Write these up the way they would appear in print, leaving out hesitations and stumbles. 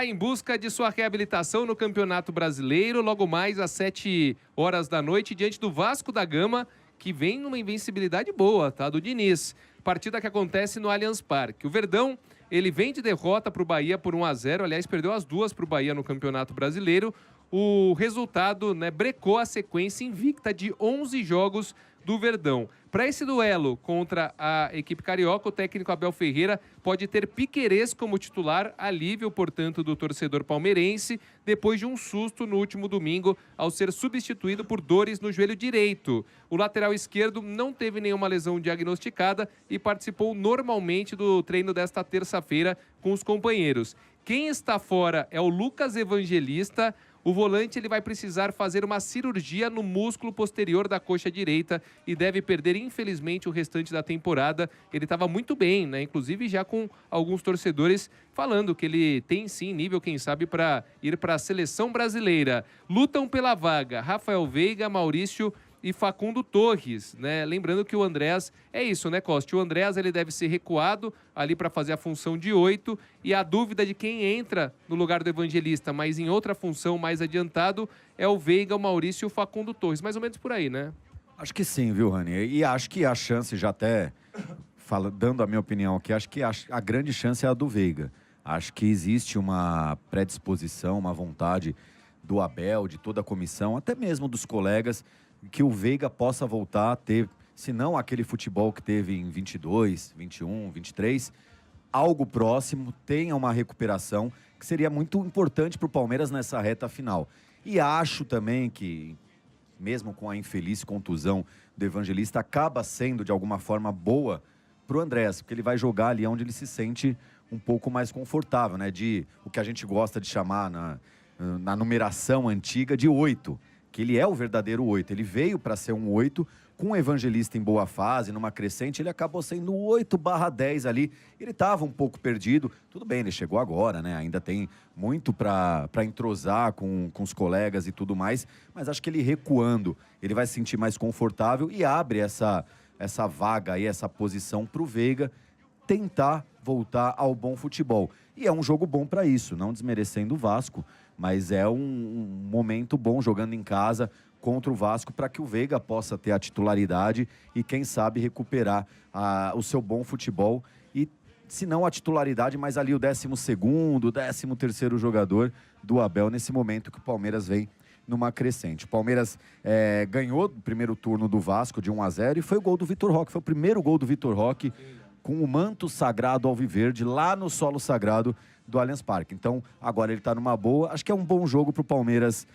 Em busca de sua reabilitação no Campeonato Brasileiro, logo mais às 7 horas da noite, diante do Vasco da Gama, que vem numa invencibilidade boa, tá? Do Diniz. Partida que acontece no Allianz Parque. O Verdão, ele vem de derrota para o Bahia por 1-0, aliás, perdeu as duas para o Bahia no Campeonato Brasileiro. O resultado, né, brecou a sequência invicta de 11 jogos do Verdão. Para esse duelo contra a equipe carioca, o técnico Abel Ferreira pode ter Piquerez como titular, alívio, portanto, do torcedor palmeirense, depois de um susto no último domingo ao ser substituído por dores no joelho direito. O lateral esquerdo não teve nenhuma lesão diagnosticada e participou normalmente do treino desta terça-feira com os companheiros. Quem está fora é o Lucas Evangelista. O volante ele vai precisar fazer uma cirurgia no músculo posterior da coxa direita e deve perder, infelizmente, o restante da temporada. Ele estava muito bem, né? Inclusive já com alguns torcedores falando que ele tem sim nível, quem sabe, para ir para a seleção brasileira. Lutam pela vaga Rafael Veiga, Maurício e Facundo Torres, né? Lembrando que o Andréas, é isso, né, Costa? O Andréas, ele deve ser recuado ali para fazer a função de 8, e a dúvida de quem entra no lugar do Evangelista, mas em outra função mais adiantado, é o Veiga, o Maurício e o Facundo Torres. Mais ou menos por aí, né? Acho que sim, viu, Rani? E acho que a chance, já até dando a minha opinião aqui, acho que a grande chance é a do Veiga. Acho que existe uma predisposição, uma vontade do Abel, de toda a comissão, até mesmo dos colegas, que o Veiga possa voltar a ter, se não aquele futebol que teve em 22, 21, 23, algo próximo, tenha uma recuperação, que seria muito importante para o Palmeiras nessa reta final. E acho também que, mesmo com a infeliz contusão do Evangelista, acaba sendo, de alguma forma, boa para o Andrés, porque ele vai jogar ali onde ele se sente um pouco mais confortável, né? De o que a gente gosta de chamar na numeração antiga de 8, que ele é o verdadeiro 8. Ele veio para ser um 8, com o Evangelista em boa fase, numa crescente, ele acabou sendo 8/10 ali. Ele estava um pouco perdido. Tudo bem, ele chegou agora, né? Ainda tem muito para entrosar com os colegas e tudo mais, mas acho que ele recuando, ele vai se sentir mais confortável e abre essa vaga aí, essa posição para o Veiga tentar voltar ao bom futebol. E é um jogo bom para isso, não desmerecendo o Vasco, mas é um momento bom jogando em casa contra o Vasco para que o Veiga possa ter a titularidade e, quem sabe, recuperar o seu bom futebol e, se não a titularidade, mas ali o 12º, 13º jogador do Abel nesse momento que o Palmeiras vem numa crescente. O Palmeiras ganhou o primeiro turno do Vasco de 1-0 e foi o gol do Vitor Roque, foi o primeiro gol do Vitor Roque com o manto sagrado alviverde lá no solo sagrado do Allianz Parque. Então, agora ele está numa boa. Acho que é um bom jogo para o Palmeiras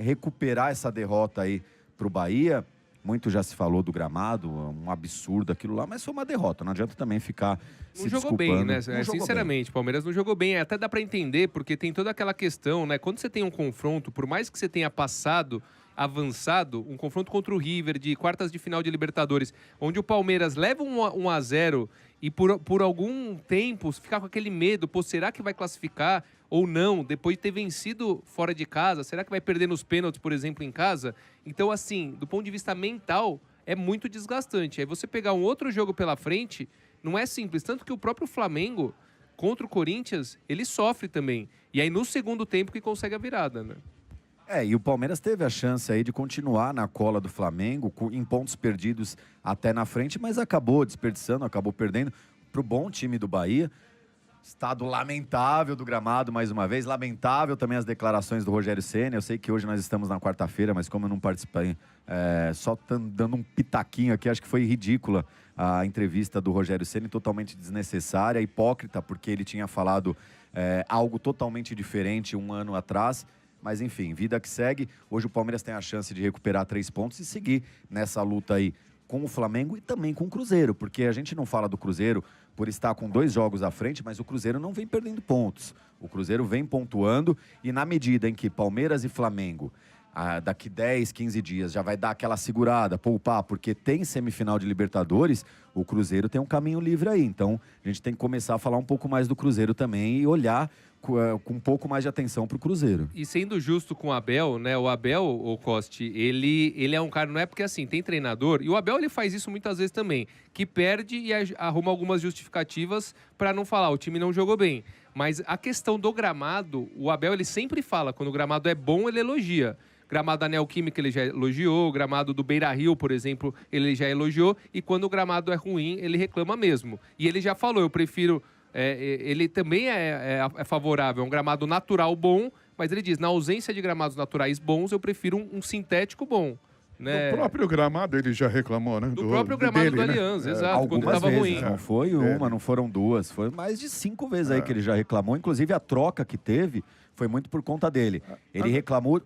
recuperar essa derrota aí para o Bahia. Muito já se falou do gramado, um absurdo aquilo lá, mas foi uma derrota. Não adianta também ficar se jogou desculpando. bem, né? Sinceramente, o Palmeiras não jogou bem. Até dá para entender, porque tem toda aquela questão, né? Quando você tem um confronto, por mais que você tenha passado, avançado, um confronto contra o River de quartas de final de Libertadores, onde o Palmeiras leva um 1-0 e por algum tempo ficar com aquele medo, pô, será que vai classificar ou não, depois de ter vencido fora de casa? Será que vai perder nos pênaltis, por exemplo, em casa? Então, assim, do ponto de vista mental, é muito desgastante. Aí você pegar um outro jogo pela frente, não é simples. Tanto que o próprio Flamengo, contra o Corinthians, ele sofre também. E aí, no segundo tempo, que consegue a virada, né? E o Palmeiras teve a chance aí de continuar na cola do Flamengo, em pontos perdidos até na frente, mas acabou desperdiçando, acabou perdendo para o bom time do Bahia. Estado lamentável do gramado, mais uma vez. Lamentável também as declarações do Rogério Ceni. Eu sei que hoje nós estamos na quarta-feira, mas como eu não participei, só dando um pitaquinho aqui, acho que foi ridícula a entrevista do Rogério Ceni, totalmente desnecessária, hipócrita, porque ele tinha falado algo totalmente diferente um ano atrás. Mas, enfim, vida que segue. Hoje o Palmeiras tem a chance de recuperar 3 pontos e seguir nessa luta aí com o Flamengo e também com o Cruzeiro, porque a gente não fala do Cruzeiro por estar com 2 jogos à frente, mas o Cruzeiro não vem perdendo pontos. O Cruzeiro vem pontuando e, na medida em que Palmeiras e Flamengo, daqui 10, 15 dias, já vai dar aquela segurada, poupar, porque tem semifinal de Libertadores, o Cruzeiro tem um caminho livre aí. Então, a gente tem que começar a falar um pouco mais do Cruzeiro também e olhar com um pouco mais de atenção para o Cruzeiro. E sendo justo com o Abel, né? O Abel, o Costi, ele é um cara, não é porque assim, tem treinador, e o Abel ele faz isso muitas vezes também, que perde e arruma algumas justificativas para não falar, o time não jogou bem. Mas a questão do gramado, o Abel ele sempre fala, quando o gramado é bom, ele elogia. Gramado da Neoquímica ele já elogiou, o gramado do Beira-Rio, por exemplo, ele já elogiou, e quando o gramado é ruim, ele reclama mesmo. E ele já falou, eu prefiro... ele também é favorável a um gramado natural bom, mas ele diz, na ausência de gramados naturais bons, eu prefiro um sintético bom. Né? Do próprio gramado ele já reclamou, né? Do próprio gramado dele, do né? Aliança, exato, quando Algumas estava vezes, ruim. não foi uma, não foram duas, foi mais de 5 vezes aí que ele já reclamou. Inclusive a troca que teve foi muito por conta dele. Ele reclamou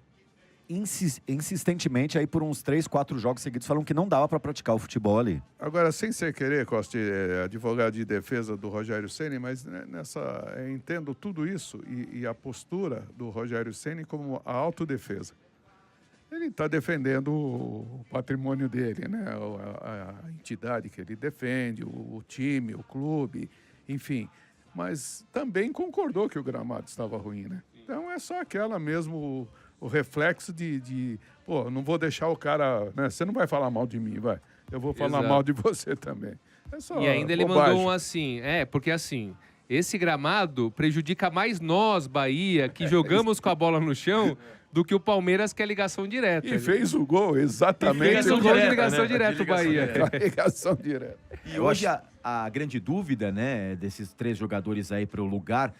insistentemente aí por uns 3, 4 jogos seguidos, falando que não dava para praticar o futebol ali. Agora, sem ser querer, Costa, advogado de defesa do Rogério Ceni, mas entendo tudo isso e a postura do Rogério Ceni como a autodefesa. Ele está defendendo o patrimônio dele, né? A entidade que ele defende, o time, o clube, enfim. Mas também concordou que o gramado estava ruim, né? Então é só aquela mesmo, o reflexo pô, não vou deixar o cara, né? Você não vai falar mal de mim, vai. Eu vou falar mal de você também. É só e ainda ele bobagem. mandou um assim, porque assim, esse gramado prejudica mais nós, Bahia, que jogamos com a bola no chão, do que o Palmeiras, que é ligação direta. E fez o gol, exatamente. Fez o gol de ligação né? direta, o Bahia. Ligação direta. E hoje a grande dúvida, né, desses 3 jogadores aí para o lugar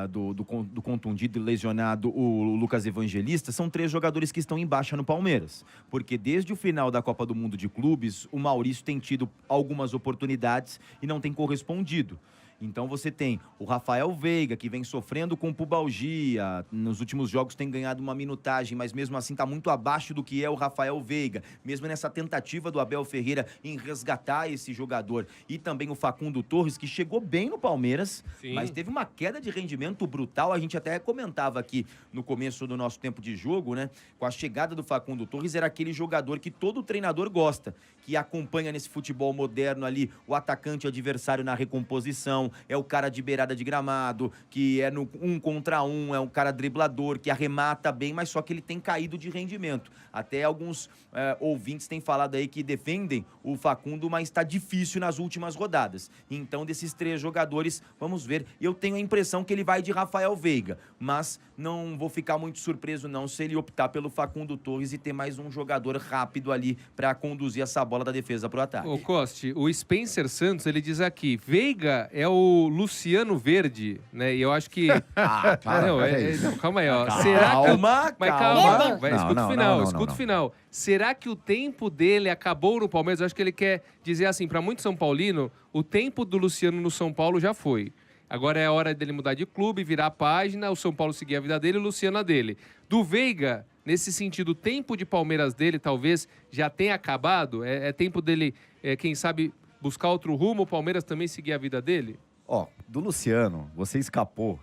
do contundido e lesionado, o Lucas Evangelista, são 3 jogadores que estão em baixa no Palmeiras. Porque desde o final da Copa do Mundo de Clubes, o Maurício tem tido algumas oportunidades e não tem correspondido. Então você tem o Rafael Veiga, que vem sofrendo com pubalgia, nos últimos jogos tem ganhado uma minutagem, mas mesmo assim está muito abaixo do que é o Rafael Veiga, mesmo nessa tentativa do Abel Ferreira em resgatar esse jogador. E também o Facundo Torres, que chegou bem no Palmeiras, Sim. mas teve uma queda de rendimento brutal. A gente até comentava aqui no começo do nosso tempo de jogo, né? Com a chegada do Facundo Torres, era aquele jogador que todo treinador gosta, que acompanha nesse futebol moderno ali o atacante adversário na recomposição, é o cara de beirada de gramado, que é no 1 contra 1, é um cara driblador, que arremata bem, mas só que ele tem caído de rendimento. Até alguns ouvintes têm falado aí que defendem o Facundo, mas está difícil nas últimas rodadas. Então, desses 3 jogadores, vamos ver. Eu tenho a impressão que ele vai de Rafael Veiga, mas não vou ficar muito surpreso não se ele optar pelo Facundo Torres e ter mais um jogador rápido ali para conduzir essa bola da defesa para o ataque. Ô, Coste, o Spencer Santos, ele diz aqui, Veiga é o Luciano Verde, né? E eu acho que... não, calma aí, ó. Calma, Será que... Mas calma, Não, escuta não, o final, não, escuta o final. Será que o tempo dele acabou no Palmeiras? Eu acho que ele quer dizer assim, para muito São Paulino, o tempo do Luciano no São Paulo já foi. Agora é a hora dele mudar de clube, virar a página, o São Paulo seguir a vida dele e o Luciano a dele. Do Veiga, nesse sentido, o tempo de Palmeiras dele talvez já tenha acabado? É tempo dele, quem sabe, buscar outro rumo, o Palmeiras também seguir a vida dele? Ó, do Luciano, você escapou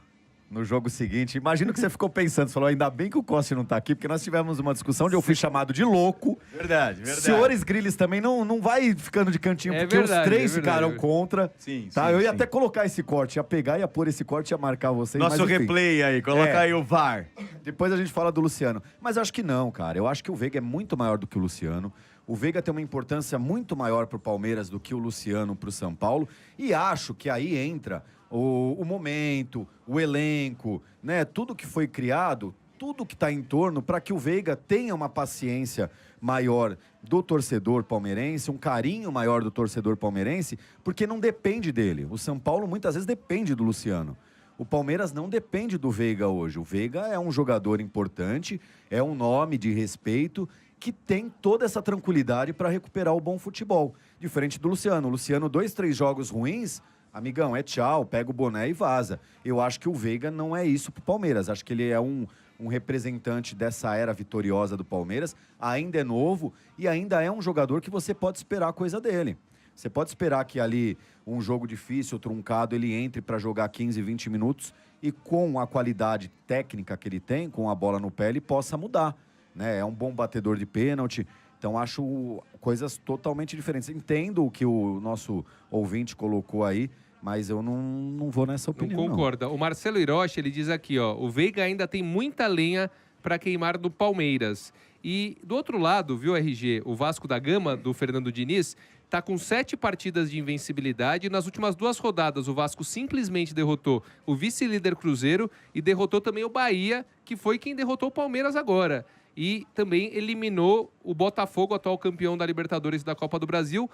no jogo seguinte. Imagino que você ficou pensando, você falou, ainda bem que o Costa não tá aqui, porque nós tivemos uma discussão onde eu fui chamado de louco. Verdade. Senhores Grilles também não vai ficando de cantinho, porque os 3 ficaram contra. Sim, tá? sim, Eu ia sim. até colocar esse corte, ia pegar, ia pôr esse corte, ia marcar vocês. Nosso mas, enfim, replay aí, coloca aí o VAR. Depois a gente fala do Luciano. Mas eu acho que não, cara. Eu acho que o Veiga é muito maior do que o Luciano. O Veiga tem uma importância muito maior para o Palmeiras do que o Luciano para o São Paulo. E acho que aí entra o momento, o elenco, né? Tudo que foi criado, tudo que está em torno para que o Veiga tenha uma paciência maior do torcedor palmeirense, um carinho maior do torcedor palmeirense, porque não depende dele. O São Paulo muitas vezes depende do Luciano. O Palmeiras não depende do Veiga hoje. O Veiga é um jogador importante, é um nome de respeito que tem toda essa tranquilidade para recuperar o bom futebol. Diferente do Luciano. O Luciano, 2, 3 jogos ruins, amigão, é tchau, pega o boné e vaza. Eu acho que o Veiga não é isso pro Palmeiras. Acho que ele é um representante dessa era vitoriosa do Palmeiras. Ainda é novo e ainda é um jogador que você pode esperar coisa dele. Você pode esperar que ali um jogo difícil, truncado, ele entre para jogar 15, 20 minutos e com a qualidade técnica que ele tem, com a bola no pé, ele possa mudar, né? É um bom batedor de pênalti. Então, acho coisas totalmente diferentes. Entendo o que o nosso ouvinte colocou aí, mas eu não vou nessa opinião, Não concorda. O Marcelo Hiroshi, ele diz aqui, ó, o Veiga ainda tem muita lenha para queimar do Palmeiras. E do outro lado, viu, RG, o Vasco da Gama, do Fernando Diniz, está com 7 partidas de invencibilidade. Nas últimas 2 rodadas, o Vasco simplesmente derrotou o vice-líder Cruzeiro e derrotou também o Bahia, que foi quem derrotou o Palmeiras agora. E também eliminou o Botafogo, atual campeão da Libertadores e da Copa do Brasil,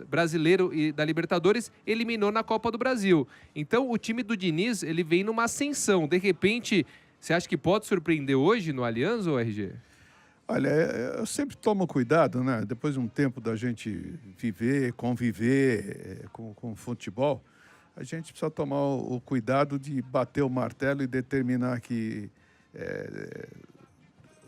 brasileiro e da Libertadores, eliminou na Copa do Brasil. Então, o time do Diniz, ele vem numa ascensão. De repente, você acha que pode surpreender hoje no Allianz, ou RG? Olha, eu sempre tomo cuidado, né? Depois de um tempo da gente viver, conviver com o futebol, a gente precisa tomar o cuidado de bater o martelo e determinar que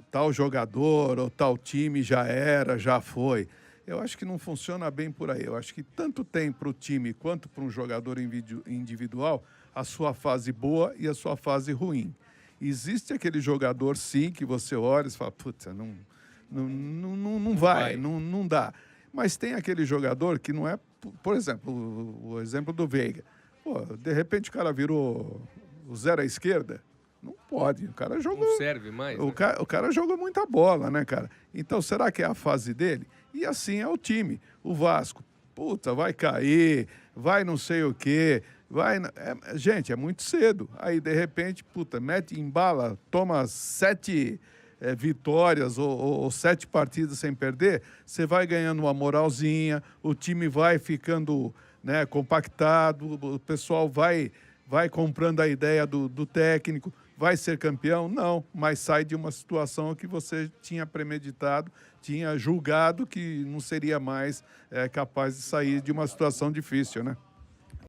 tal jogador ou tal time já era, já foi. Eu acho que não funciona bem por aí. Eu acho que tanto tem para o time quanto para um jogador individual a sua fase boa e a sua fase ruim. Existe aquele jogador, sim, que você olha e fala, putz, não vai, não dá. Mas tem aquele jogador que não é, por exemplo, o exemplo do Veiga. Pô, de repente o cara virou o 0 à esquerda. Não pode, o cara joga... Não serve mais, o cara joga muita bola, né, cara? Então, será que é a fase dele? E assim é o time. O Vasco, puta, vai cair, vai não sei o quê, vai... gente, é muito cedo. Aí, de repente, puta, mete, embala, toma 7 vitórias ou 7 partidas sem perder, você vai ganhando uma moralzinha, o time vai ficando, né, compactado, o pessoal vai comprando a ideia do técnico, vai ser campeão? Não, mas sai de uma situação que você tinha premeditado, tinha julgado que não seria mais capaz de sair de uma situação difícil, né?